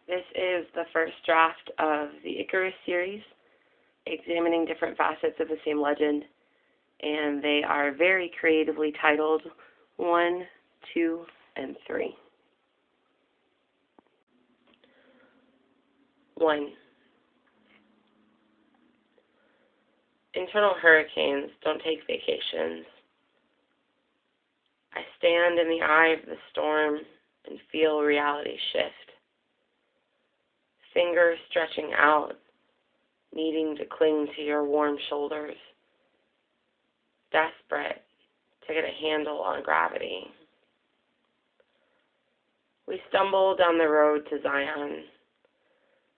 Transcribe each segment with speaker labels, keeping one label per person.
Speaker 1: This is the first draft of the Icarus series, examining different facets of the same legend, and they are very creatively titled 1, 2, and 3. 1. Internal hurricanes don't take vacations. I stand in the eye of the storm and feel reality shift. Fingers stretching out, needing to cling to your warm shoulders. Desperate to get a handle on gravity. We stumble down the road to Zion,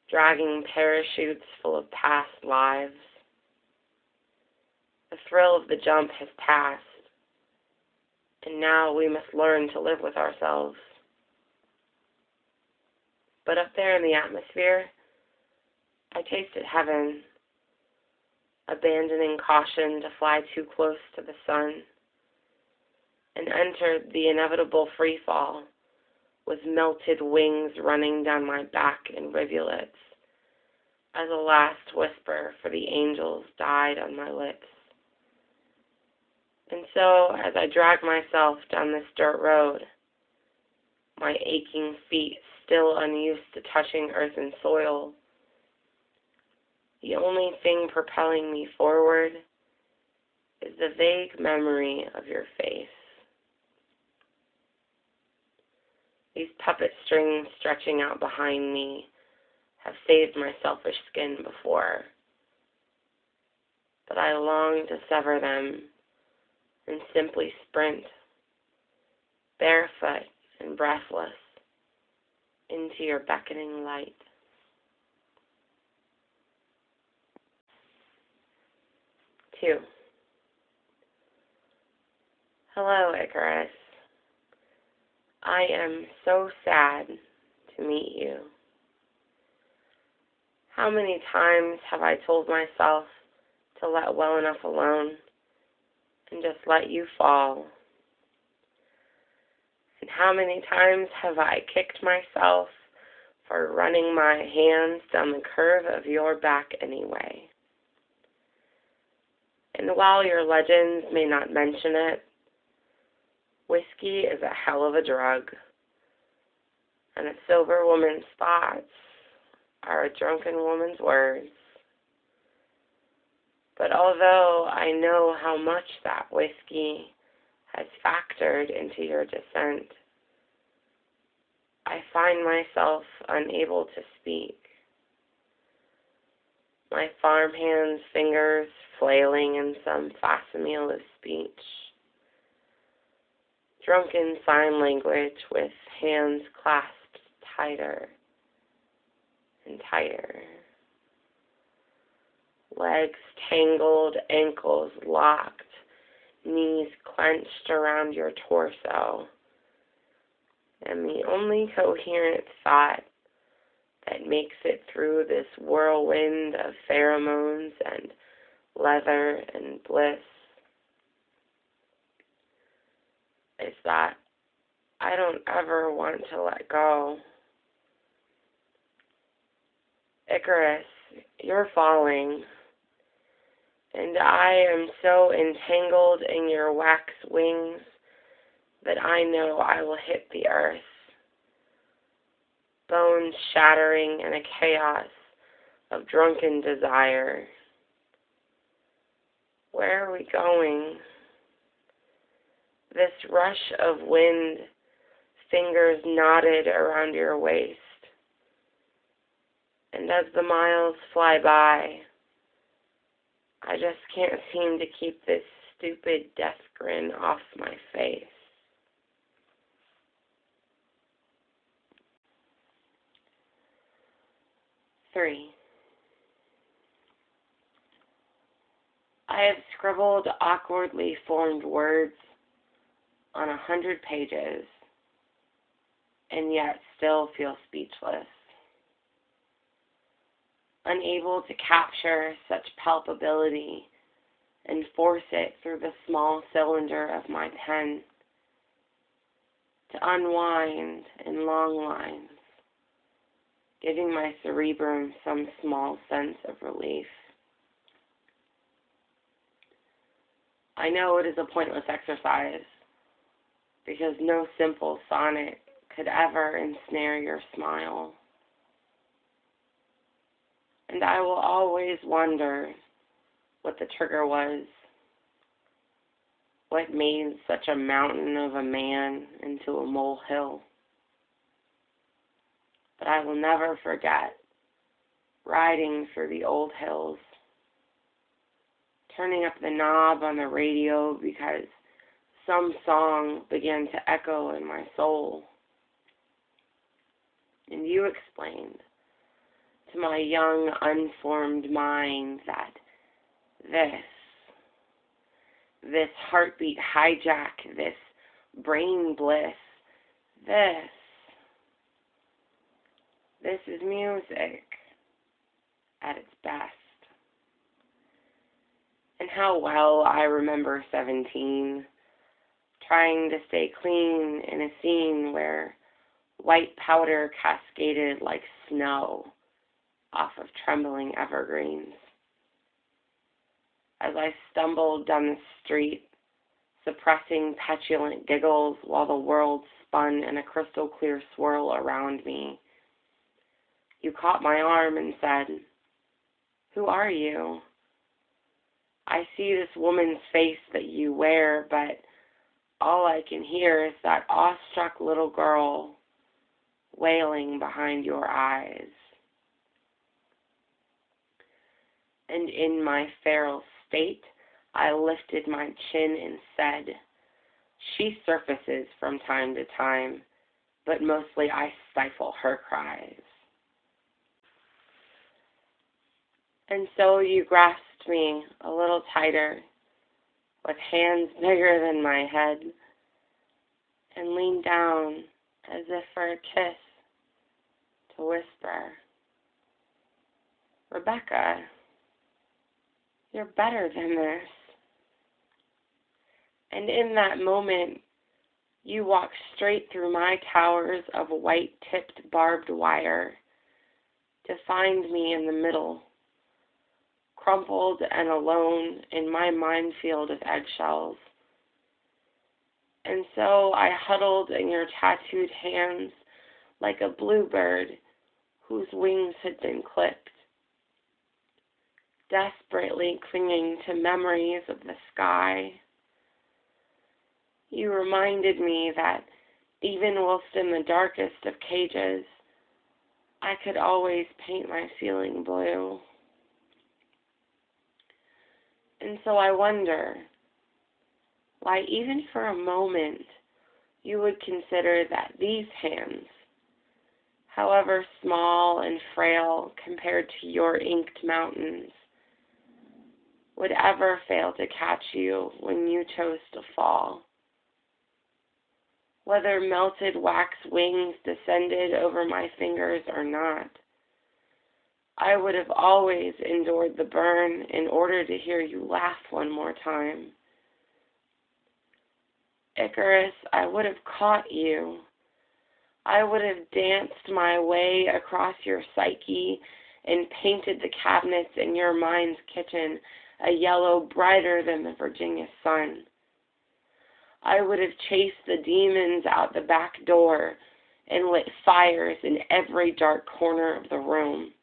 Speaker 1: dragging parachutes full of past lives. The thrill of the jump has passed, and now we must learn to live with ourselves. But up there in the atmosphere, I tasted heaven, abandoning caution to fly too close to the sun, and entered the inevitable free fall with melted wings running down my back in rivulets, as a last whisper for the angels died on my lips. And so, as I drag myself down this dirt road, my aching feet still unused to touching earthen soil, the only thing propelling me forward is the vague memory of your face. These puppet strings stretching out behind me have saved my selfish skin before, but I long to sever them and simply sprint, barefoot and breathless, into your beckoning light. 2. Hello, Icarus. I am so sad to meet you. How many times have I told myself to let well enough alone and just let you fall? And how many times have I kicked myself for running my hands down the curve of your back anyway? And while your legends may not mention it, whiskey is a hell of a drug, and a sober woman's thoughts are a drunken woman's words. But although I know how much that whiskey has factored into your descent, I find myself unable to speak. My farmhand's fingers flailing in some facsimile of speech. Drunken sign language with hands clasped tighter and tighter. Legs tangled, ankles locked, knees clenched around your torso. And the only coherent thought that makes it through this whirlwind of pheromones and leather and bliss is that I don't ever want to let go. Icarus, you're falling, and I am so entangled in your wax wings that I know I will hit the earth, bones shattering in a chaos of drunken desire. Where are we going? This rush of wind, fingers knotted around your waist. And as the miles fly by, I just can't seem to keep this stupid death grin off my face. 3. I have scribbled awkwardly formed words on 100 pages, and yet still feel speechless. Unable to capture such palpability and force it through the small cylinder of my pen, to unwind in long lines, giving my cerebrum some small sense of relief. I know it is a pointless exercise, because no simple sonnet could ever ensnare your smile. And I will always wonder what the trigger was, what made such a mountain of a man into a molehill. But I will never forget riding through the old hills, turning up the knob on the radio because some song began to echo in my soul. And you explained to my young, unformed mind that this heartbeat hijack, this brain bliss, this is music at its best. And how well I remember 17, trying to stay clean in a scene where white powder cascaded like snow off of trembling evergreens. As I stumbled down the street, suppressing petulant giggles while the world spun in a crystal clear swirl around me, you caught my arm and said, "Who are you? I see this woman's face that you wear, but all I can hear is that awestruck little girl wailing behind your eyes." And in my feral state, I lifted my chin and said, "She surfaces from time to time, but mostly I stifle her cries." And so you grasped me a little tighter, with hands bigger than my head, and leaned down as if for a kiss, to whisper, "Rebekah, you're better than this." And in that moment, you walked straight through my towers of white-tipped barbed wire to find me in the middle, crumpled and alone in my minefield of eggshells. And so I huddled in your tattooed hands like a bluebird whose wings had been clipped, desperately clinging to memories of the sky. You reminded me that even whilst in the darkest of cages, I could always paint my ceiling blue. And so I wonder why even for a moment you would consider that these hands, however small and frail compared to your inked mountains, would ever fail to catch you when you chose to fall. Whether melted wax wings descended over my fingers or not, I would have always endured the burn in order to hear you laugh one more time. Icarus, I would have caught you. I would have danced my way across your psyche and painted the cabinets in your mind's kitchen a yellow brighter than the Virginia sun. I would have chased the demons out the back door and lit fires in every dark corner of the room.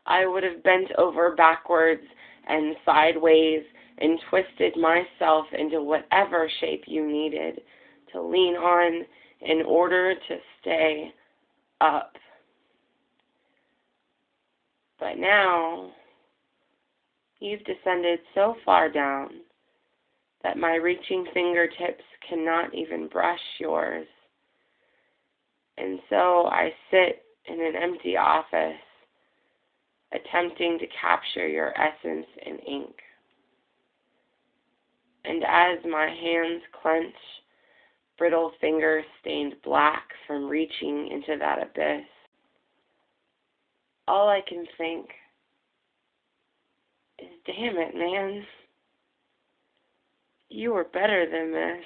Speaker 1: I would have bent over backwards and sideways and twisted myself into whatever shape you needed to lean on in order to stay up. But now, you've descended so far down that my reaching fingertips cannot even brush yours. And so I sit in an empty office, attempting to capture your essence in ink. And as my hands clench, brittle fingers stained black from reaching into that abyss, all I can think is, damn it, man. You were better than this.